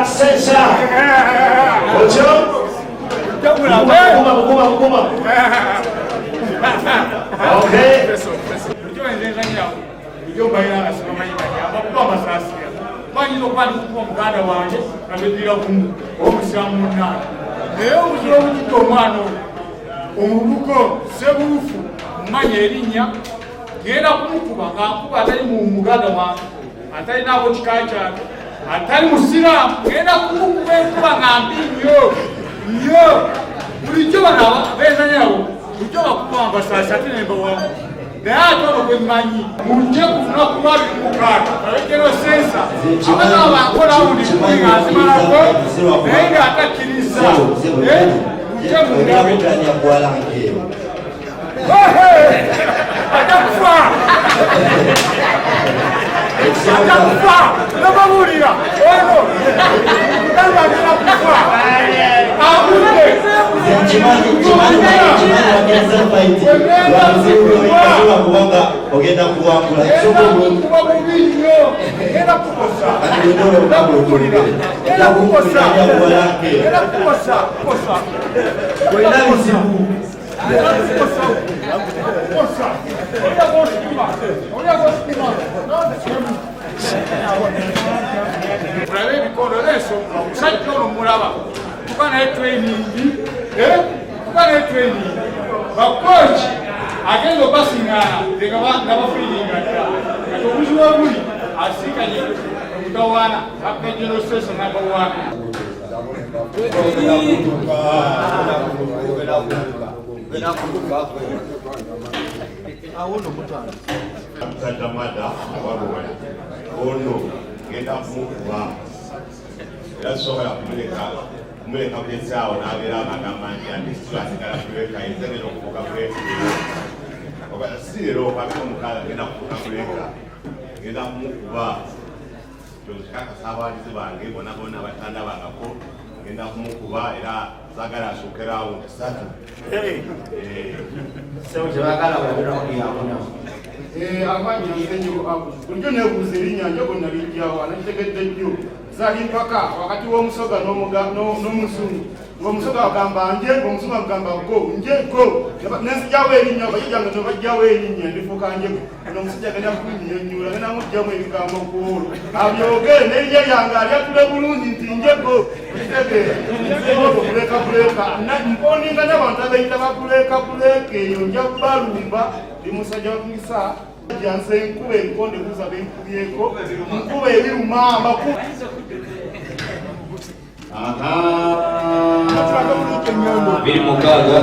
sensa. Ocho. Mukuma. Okay. Omubuko sebufu mmanya erinnya genda kumukuba ng'akuba atali mu muganda wange atali naabo kika kyange atali musiraamu genda kumukuba enkuba nga mbi nnyo bulijjo bano beezanyawo bulijjo bakuba mbasaasi ate ne mbawamu naye ate olwo bwe mmanyi mujje ku lunaku lwa 26 abejjero sensa abaana bankolawo buli kumi nga nzimalako naye ng'atakkiriza mulabe ebikondo leeso omusajja ono mulaba kuba naye tweningi bakooki agenda obasiŋŋaana nga bafiiringata kati obuzibu obuli asiikanye omutawaana akajenoseso nabawaana Mtandamada abaruwala ono ngenda kumukuba era sobola kumuleka kulesaawo n'abeera amagamba nti andisikulasigala kuleka enzegera okufuuka kuleka sirero kabiri omukaaga ngenda kufuuka kuleka ngenda kumukuba kyokikakasa abawagizi bange bona bona batanda bangako ngenda kumukuba era sagala asookeraawo ntisatu sebo tebagala balabiraoyabona amanya enyo bulijjo neebuuza erinnya njogo nalijjawo anakitegedde jjo zali mpaka wakati w'omusoga n'omusungu ng'omusoga agamba nje ng'omusungu agamba go nje go nenzijjawo erinnya bakijjange tebajjawo erinnya ndifuuka njego n'omusajja genda kunyonyola genda mujjamu ebigambo kuolo abyogere n'erinnya lyange alyatule bulungi nti nje go okitegeera kuleka mponinga n'abantu abayita bakuleka eyo nja balumba ndi musajja wakisa janse enkuba enkonde kuza benkubyeko nkuba ebiruma amakuba abiri mukaaga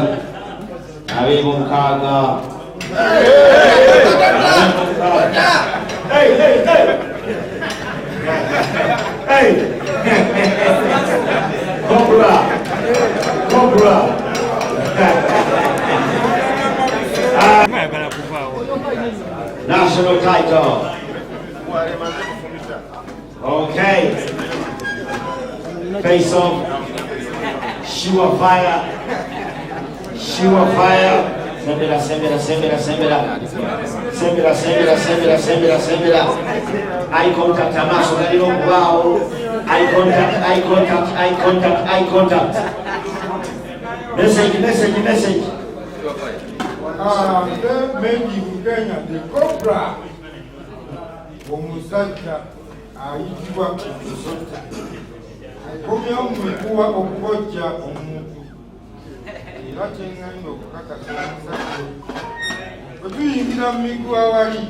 Cobra. National title. Okay. Face off. Sure fire. Sembera. Eye contact. Amaso galiro wow. Eye contact. Message. Mengi Kenya the Cobra omusajja ayitibwa omusota akomyewo mumikuwa okubojja omuntu era kyeŋŋenda okukakasa omusajja bwe tuyingira mu miguwa wali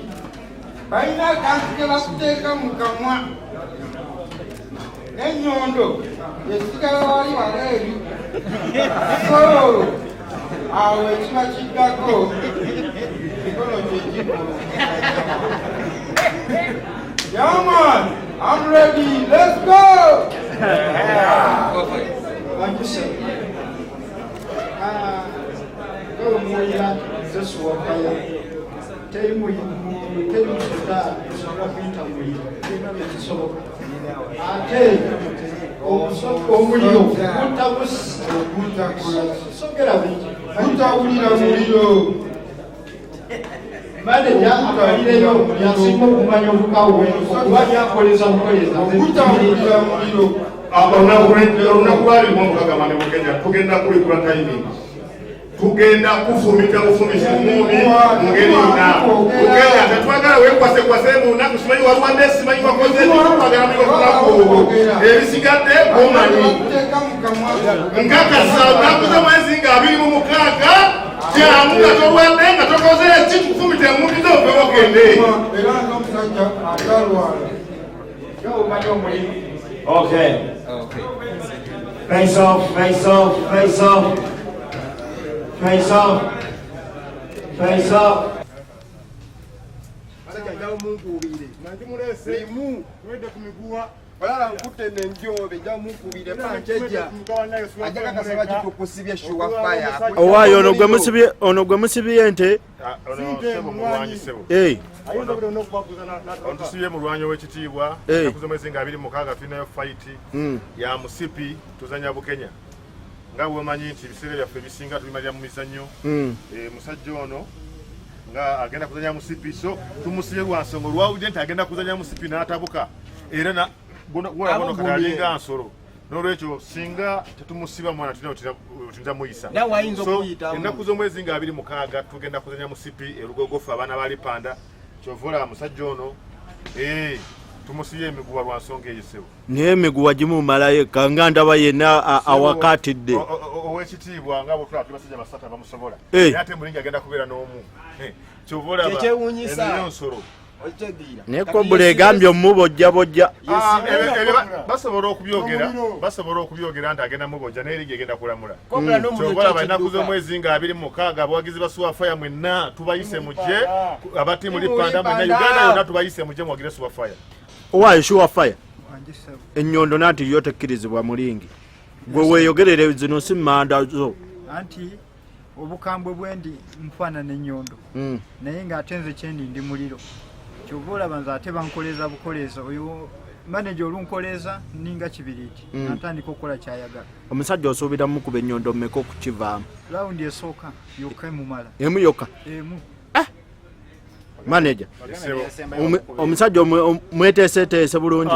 balina akantu ke bakuteeka mu kamwa n'ennyondo esigala wali waleeri awo ekiba kiddako mikono gyegikulu. Young man, I'm ready. Let's go. Thank you, sir. Go Moya, this one. Tell me, Manager akaliro yasimu kumanya okukawe okuba yakoleza mukoleza okutawulira muliro Olunaku lwali Mukaga mu Kenya tugenda kulikula timing. Tugenda kufumita bufumisi mubi ngeri na tugenda tetwagala wekwase mu naku simanyi walwande simanyi wakoze twagala miko kunako ebisigadde bomani nkakasa nakuza mwezi nga 26 kyamu nga tolwadde nga tokoze eki kufumita mubi zove ogende. Okay. Face off. Wala nkute nenjobe jamu kubire pancheja ajaka kasaba kitukusibye shuwa fire owayo ono gwe musibye ente ontusibye mu lwanyo w'ekitiibwa nakuza mwezi nga 26 finayo fight ya musipi tuzanya Bukenya nga bwemanyi nti ebiseera byaffe bisinga tubimalira mu mizannyo musajja ono nga agenda kuzanya musipi so tumusibye lwansonga olwawudde nti agenda kuzanya musipi n'atabuka era na Guna kadalinga nsoro n'olwekyo singa tetumusiba mwana tutinda muyisa so ennaku z'omwezi nga 26 tugenda kuzanya musipi erugogofu abaana bali panda kyovula musajja ono tumusibye emiguwa lwa nsonga eyisebo naye emiguwa gimumalayo kanga ndaba yenna awakatidde ow'ekitiibwa nga bwe tulaba basajja basatu abamusobola ate mulingi agenda kubeera n'omu kyovula eniyo nsoro nekobula egambye omubojja basobola okubyogera nti agenda mubojja naye ligi egenda kulamula kyobola balinaku z'omwezi nga 26 abawagizi basuwa faya mwenna tubayise mujje abatiimu lipanda mwenna Uganda yonna tubayise mujje muwagire suwa faya owaayo suwa faya ennyondo nanti yo tekkirizibwa mulingi gwe weeyogerere zino si manda zo anti obukambwe bwendi nfaanana ennyondo naye ng'ate nze kyendi ndi muliro kyova olaba nze ate bankoleza bukoleza oyo manager olunkoleza ninga kibiriiti natandika okukola kyayagala omusajja osuubira mukuba ennyondo mmeka okukivaamu rawundi esooka yokka emumala emu yokka manager omusajja mweteeseteese bulungi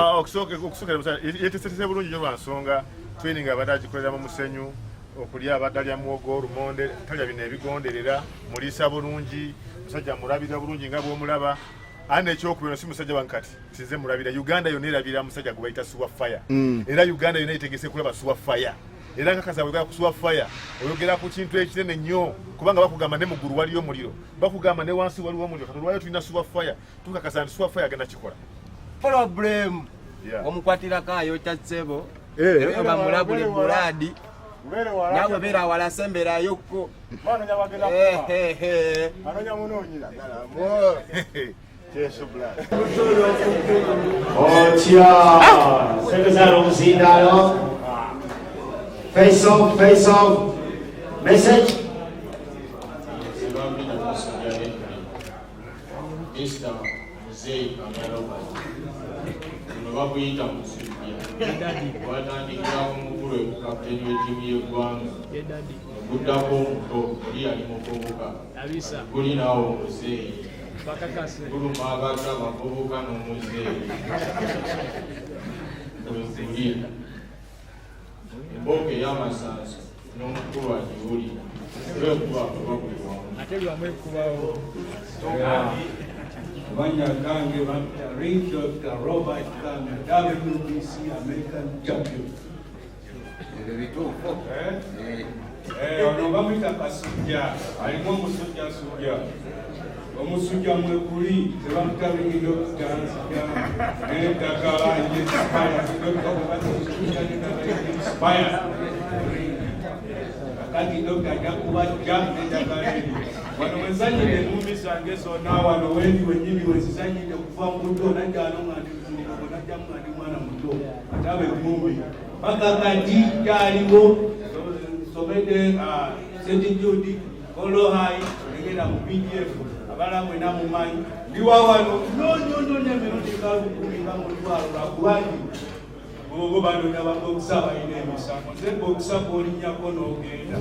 yeteeseteese bulungi nyo lwansonga training abadde agikolera mu musenyu okulya abadde alya muwogo olumonde talya bino ebigonderera muliisa bulungi musajja mulabira bulungi nga bw'omulaba ane ekyokubiri si musajja wankati size mulabira Uganda yonna erabira musajja gwe bayita suwa fire era Uganda yonna etegese kulaba suwa fire era nkakaza bwe kusuwa fire oyogera ku kintu ekinene nnyo kubanga bakugamba ne muggulu waliyo omuliro bakugamba ne wansi waliwo omuliro katolwayo tulina suwa fire tukakasa nti suwa fire agenda kikola problem omukwatirako ayota ssebo eba mulabule buladi nawe beera wala semberayokko anonya munonyi Otya sekazana omuzindaalo face off message Mr. Mzee Kamaloba bakuyita Munsiike watandikira omukulu ekukapteni w'ettiimu y'eggwanga guddako omuto oli ali muvubuka guli naawe omuzeeyi guluma abato abavubuka n'omuzeeyi weguli embooka ey'amasanso n'omukulu agiwulira lwekuba kuba buli wamu Manya Gange, Ring Dr. Robert Kanga, WBC American Champion. Ono bamwita Kasujja, alimu omusujja sujja. Omusujja mwekuli, tebamuta Ring Dr. N'eddagala Inspire, Dr. Inspire. Kakati Dr. Jakubajja n'eddagala eri. Wano wenzanyire ennumbi zange zonna wano wendi wennyini wezizanyire okuva mu buto najjano nga ndi muzungu najjamu nga ndi mwana muto ataba emmumbi bakakati kyaliwo somedde St. Jude Kolohai egenda mu BDF abala mwena mumanyi ndiwa wano nonyononya emirundi nga 10 nga mu lwalo lwakubangi Bogo bandonya bakusaba ine emisango nze bokusaba olinnyako n'ogenda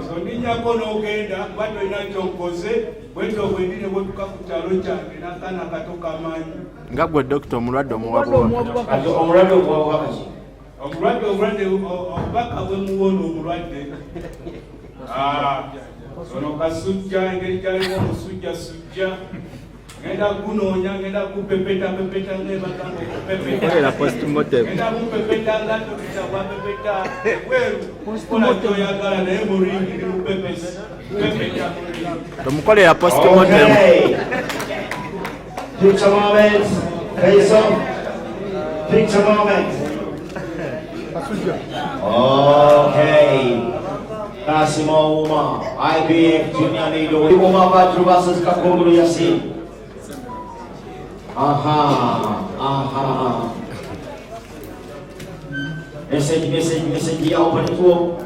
so ndinnyako n'ogenda bado ina kyonkoze bwetyo bwendine bwetuka ku kyalo kyange n'akaana kato kamaanyi nga gwe dokita omulwadde omulwadde obwakaki omulwadde obubaka bwe muwona omulwadde ono kasujja engeri gyaliwo omusujjasujja ngenda kunoonya ngenda kupepeta ngebagamba okupepeta ngenda kupepeta nga tokita bwapepeta weru kola kyoyagala naye mulingi ni mupepesi pepeta tomukolera postmortem. Picture moment. Kayiso. Picture moment. Okay. Kassimu Ouma, IBF Junior Leader. Ouma Badru versus Kakondo Yasin. Aha. Message ya open to.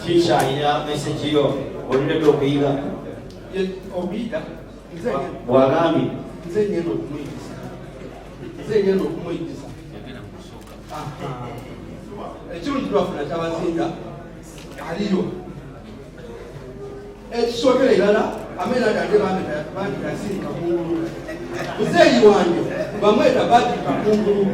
Teacher, ina message yo. Olinde okuyiga. Obiga. Bwagambi. Nze ngendo okumuyigisa. Ekirungi twafuna kyabazinga aliyo. Ekisokera irala amena gange bandi kasirika kungulu. Muzeeyi wange bamweta badi kakungulu.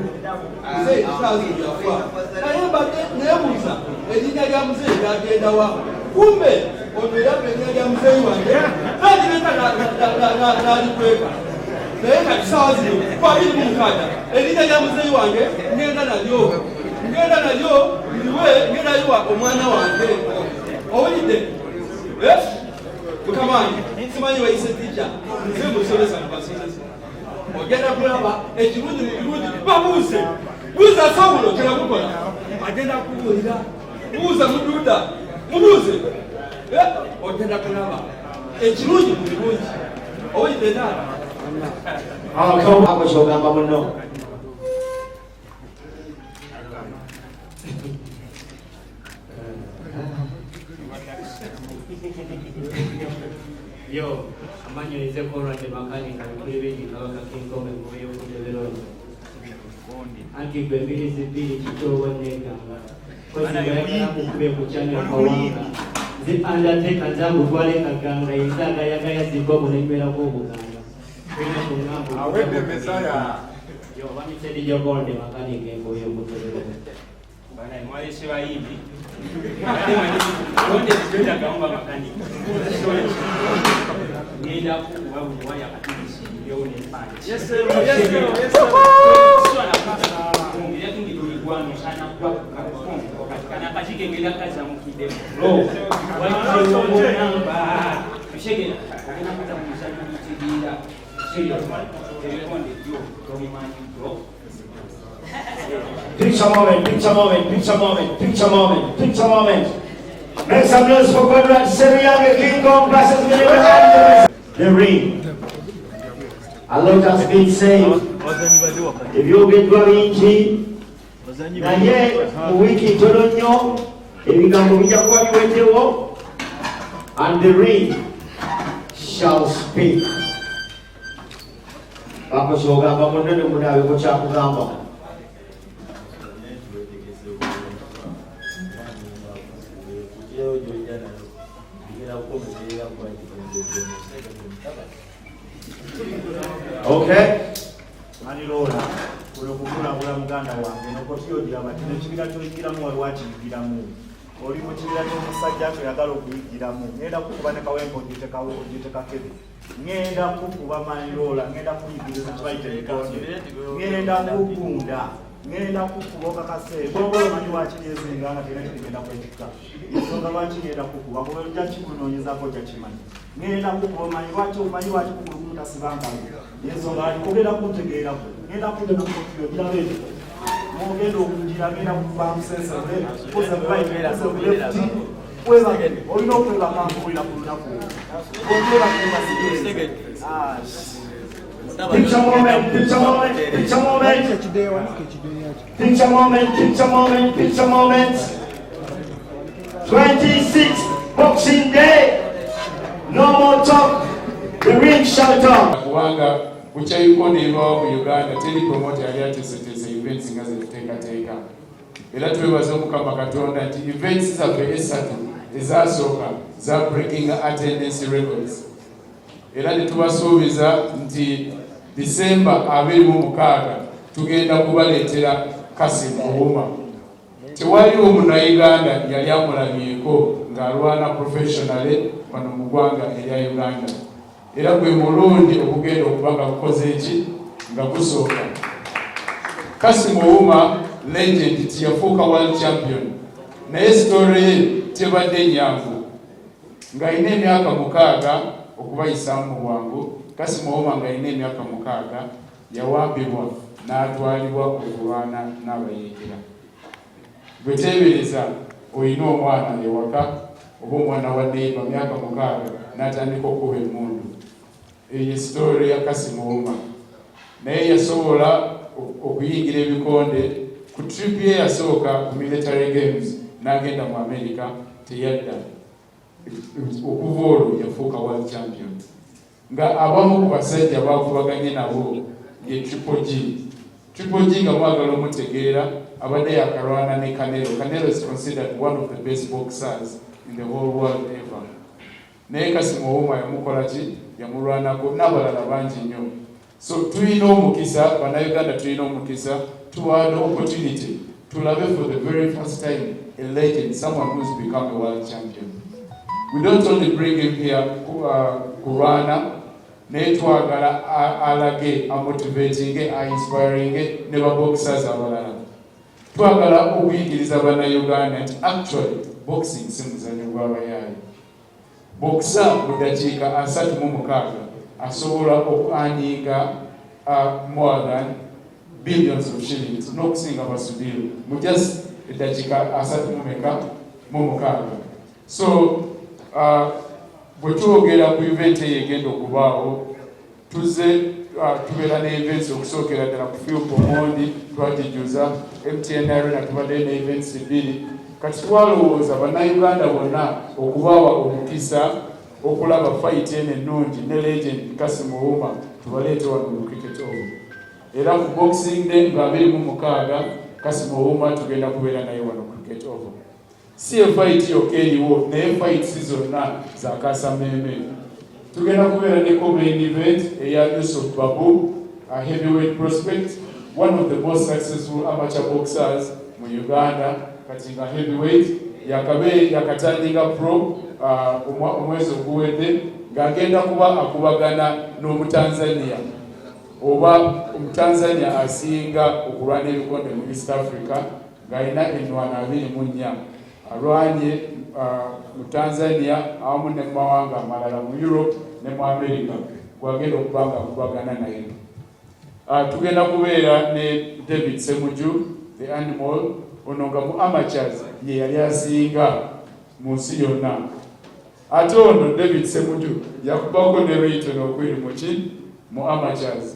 Muzeeyi kisazi yafa. Naye mbadde neebuuza erinnya lya muzeeyi lyagenda wa. Kumbe ono era erinnya lya muzeeyi wange nagireta n'alikweka. Naye nga kisaawa zino 2:6 erinnya lya muzeeyi wange ngenda nalyo ngenda liwa omwana wange owulidde Tukamani, simanyi wayise teacher, nze musomesa mubasomesa. Ogenda kulaba ekirungi babuuze. Buuza Sawulo kirakukola. Agenda kubuulira. Buuza Mududa. Mubuuze. Ogenda kulaba ekirungi mu birungi. Owulidde taata? Ako kyogamba muno. Yo, amanyo ize korwa te makani kuri bindi kabaka kingome moyo kudebero. Anki bembili zibili kitowa nega. Kozi ya kube kuchanya kawanga. Zipanda teka zangu kwale kaganga isaga ya zikomo na imela kwa buganga. Kwena kungambu. Awebe mesaya. Yo, wani sedi jokonde makani kengo yo kudebero. Bana mwale sewa hivi. Konde zioja kaomba makani. Nenda kuwa waya katisi yone panje. Yes sir. Sio na pasa kuongea kingi tulikuwa sana kwa kufunga katika nakashike ngela kaza mkidemo. Wao namba. Mshege kana kuta msana mtidira. Sio telephone ndio kwa imani bro. Picture moment. Make some noise for Conrad Seriange, King Kong versus the ring. A lot has been said. If you get going naye mu wiki tono nnyo ebigambo bijja kuba biweddewo and the ring shall speak. Ako kyogamba munene munaabeko kyakugamba. Okay. Manirola kulokukulabula muganda wange nokotyogira batine kibira kyoyigiramu waliwo akiyigiramu oli mu kibira ky'omusajja kyoyagala okuyigiramu ngenda kukuba ne kawempe ogitekakebe ngenda kukuba manirola ngenda kuyigiriza kibayita ebikonde ngenda kugunda ngenda kukuba okakaseeko okola omanyi wakiri ezinga nga tena kigenda kwetikka ensonga lwaki ngenda kukuba kuba ojja kikunoonyezaako ojja kimanyi ngenda kukuba omanyi waki kugulukumutasibankalu ensonga alikogera kutegeerako ngenda kutega kutiro girabeeto ogenda okunjira agenda kukuba musensere kuza right kuza left weba olina okwebaka nkuwulira ku lunaku ogera kubasigere Picture moment, picture moment, picture moment. Picture moment, picture moment, picture moment. 26 Boxing Day. No more talk. The ring shut up. Kubanga kuchayiko nebawo mu Uganda teri promoter yali ateeseteese events nga ziteekateeka. Era twebaza Mukama Katonda nti events zaffe esatu ezasooka za breaking attendance records. Era ne tubasuubiza nti December 26 tugenda kubaleetera Kassimu Ouma. Tewaliwo Munnayuganda yali amulabyeko ng'alwana professionally wano mu ggwanga erya Uganda. Era gwe mulundi okugenda okuba nga kukoze eki nga kusooka. Kassimu Ouma legend tiyafuuka world champion. Naye story ye tebadde nyangu. Ng'alina emyaka 6 okubayisaamu mu bwangu. Kassimu Ouma ng'alina emyaka 6 yawambibwa n'atwalibwa okulwana n'abayeekera. Gwe teebereza olina omwana ewaka oba omwana wa neighbor myaka 6 n'atandika okuba emmundu. Eyo story ya Kassimu Ouma. Naye yasobola okuyingira ebikonde ku trip ye yasooka ku military games n'agenda mu America teyadda. Okuva olwo yafuuka world champion. Nga abamu ku basajja baakubaganye nabo ye Triple G. Triple G nga mwagala omutegeera abadde yakalwana ne Canelo. Canelo is considered one of the best boxers in the whole world ever. Naye Kassimu Ouma yamukola ki? Yamulwanako n'abalala bangi nnyo. So tulina omukisa, Bannayuganda tulina omukisa, tuwada opportunity tulabe for the very first time a legend, someone who's become a world champion. We don't only bring him here kulwana, naye twagala alage, amotivating, inspiring ne baboxers abalala. Twagala okuyigiriza Bannayuganda nti actually boxing si muzannyo gw'abayaayi. Boxer mu ddakiika 36 asobola okuaninga more than billions of shillings n'okusinga basubiru mu just eddakiika 36. So bwe twogera ku event eyo egenda okubaawo tuze tubeera ne events okusookera ddala ku Field Pomondi twagijuza MTN Arena tubadde ne events 2. Kati twalowooza Bannayuganda bonna okubaawa omukisa okulaba fight eno ennungi ne legend Kassimu Ouma tubaleete wano mu cricket oval. Era ku Boxing Day nga 26 Kassimu Ouma tugenda kubeera naye wano ku cricket oval. Si fight yokka eriwo naye fight si zonna za Kasameme. Tugenda kubeera ne main event eya Yusuf Babu, a heavyweight prospect, one of the most successful amateur boxers mu Uganda. Kati nga heavyweight yakatandika pro omwezi oguwedde ng'agenda kuba akubagana n'Omutanzania oba Omutanzania asinga okulwana ebikonde mu East Africa ng'alina enwana 24. Alwanye mu Tanzania awamu ne mu mawanga amalala mu Europe ne mu America gwagenda okuba nga akubagana naye. Tugenda kubeera ne David Semuju, the animal, ono nga mu amateurs ye yali asinga mu nsi yonna. Ate ono David Semuju yakubako ne Rayton okwiri mu amateurs.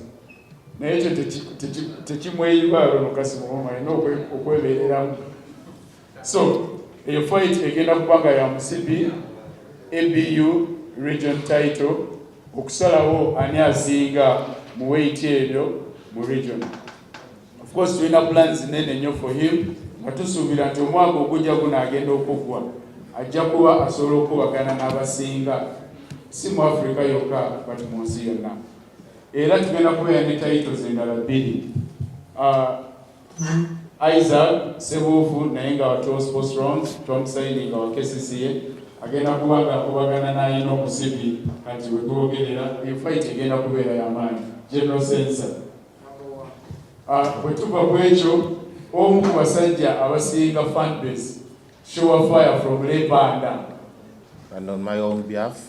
Naye ekyo tekimweyiwa ono Kassimu Ouma alina okwebeereramu. So eyo fight egenda kubanga ya musibi ABU region title okusalawo ani asinga mu weight eyo mu region. Of course tulina plans nene nnyo for him. Tusuubira nti omwaka ogujja gunaagenda okuggwa ajja kuba asobola okubagana n'abasinga si mu Africa yokka but mu nsi yonna. Era tugenda kubeera ne titles endala 2. Isaac Sebuufu naye nga wa Tour Sports Rounds, Tom Saini nga wa KCCA agenda kuba nga akubagana n'ayina omusibi. Kati bwe twogerera fight egenda kubeera y'amaanyi. General Sensor bwe tuva ku ekyo omu ku basajja abasinga fan base show fire from Lepanda. And on my own behalf,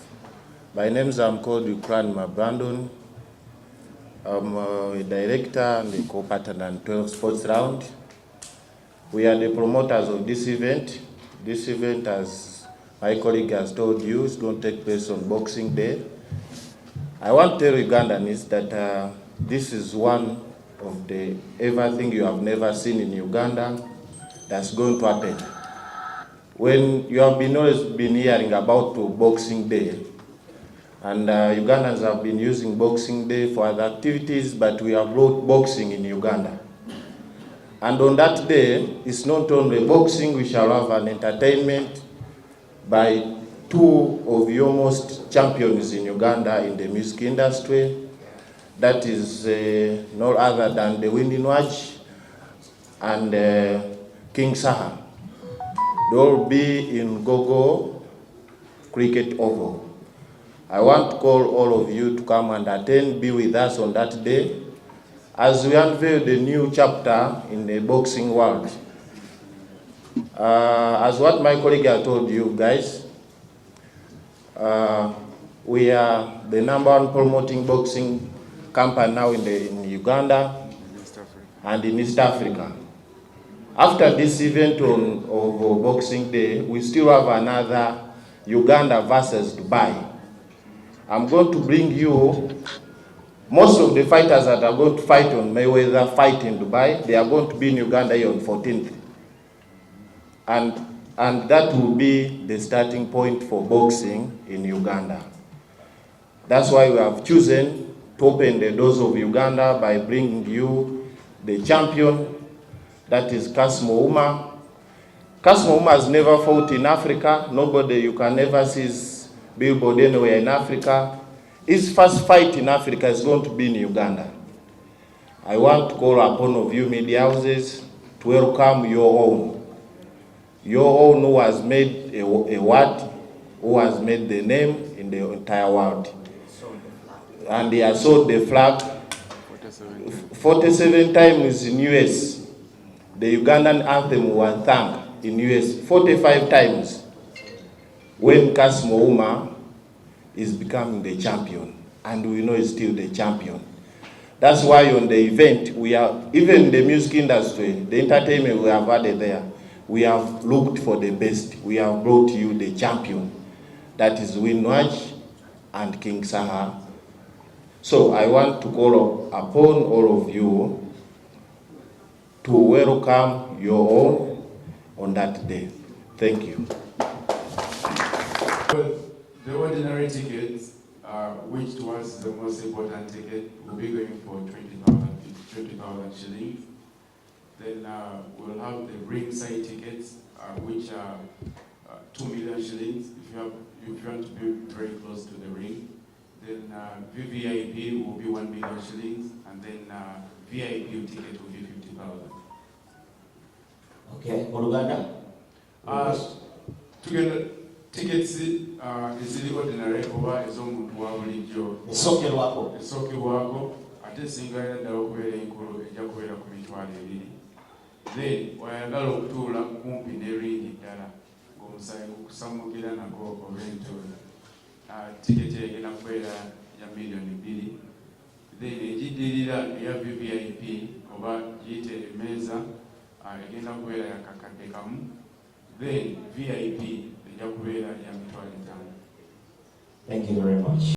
my names I'm called Ukraine Brandon. I'm a director and a co-partner in 12 Sports Round. We are the promoters of this event. This event, as my colleague has told you, is going to take place on Boxing Day. I want to tell Ugandans that this is one of the everything you have never seen in Uganda that's going to happen. When you have always been hearing about Boxing Day, and Ugandans have been using Boxing Day for other activities, but we have brought boxing in Uganda. And on that day, it's not only boxing, we shall have an entertainment by two of your most champions in Uganda in the music industry. That is no other than the Winning Watch and King Saha. They'll be in Gogo Cricket Oval. I want to call all of you to come and attend, be with us on that day, as we unveil the new chapter in the boxing world. As what my colleague has told you guys, we are the #1 promoting boxing company now in Uganda and in East Africa. After this event of Boxing Day, we still have another Uganda versus Dubai. I'm going to bring you most of the fighters that are going to fight on Mayweather fight in Dubai. They are going to be in Uganda here on 14th. And that will be the starting point for boxing in Uganda. That's why we have chosen to open the doors of Uganda by bringing you the champion, that is Kassimu Ouma. Kassimu Ouma has never fought in Africa. Nobody, you can never see his billboard anywhere in Africa. His first fight in Africa is going to be in Uganda. I want to call upon of you media houses to welcome your own. Your own who has made a word, who has made the name in the entire world. And he has sold the flag 47 times in US. The Ugandan anthem was sung in US 45 times. When Kassimu Ouma is becoming the champion, and we know he's still the champion. That's why on the event, we are, even the music industry, the entertainment we have added there, we have looked for the best. We have brought you the champion, that is Winwatch and King Saha. So I want to call upon all of you to welcome your own on that day. Thank you. The ordinary ticket, which was the most important ticket, will be going for 20,000 shillings. Then we'll have the ringside tickets, which are 2 million shillings if you want to be very close to the ring. Then VVIP will be 1 million shillings, and then VIP ticket will be 50,000. Okay, Oluganda? Together, tickets ezili ordinary kuba ez'omuntu wa bulijjo esookerwako ate singa ddala okubeera enkulu ejja kubeera ku mitwalo 2. Then wayagala okutuula kumpi n'eringi ddala ng'omusaayi gukusamukira nako oba entuula, tiketi egenda kubeera ya $2,000,000. Then egiddirira eya VVIP oba giyite emmeeza egenda kubeera ya kakadde kamu. Then VIP ejja kubeera ya $5,000. Thank you very much.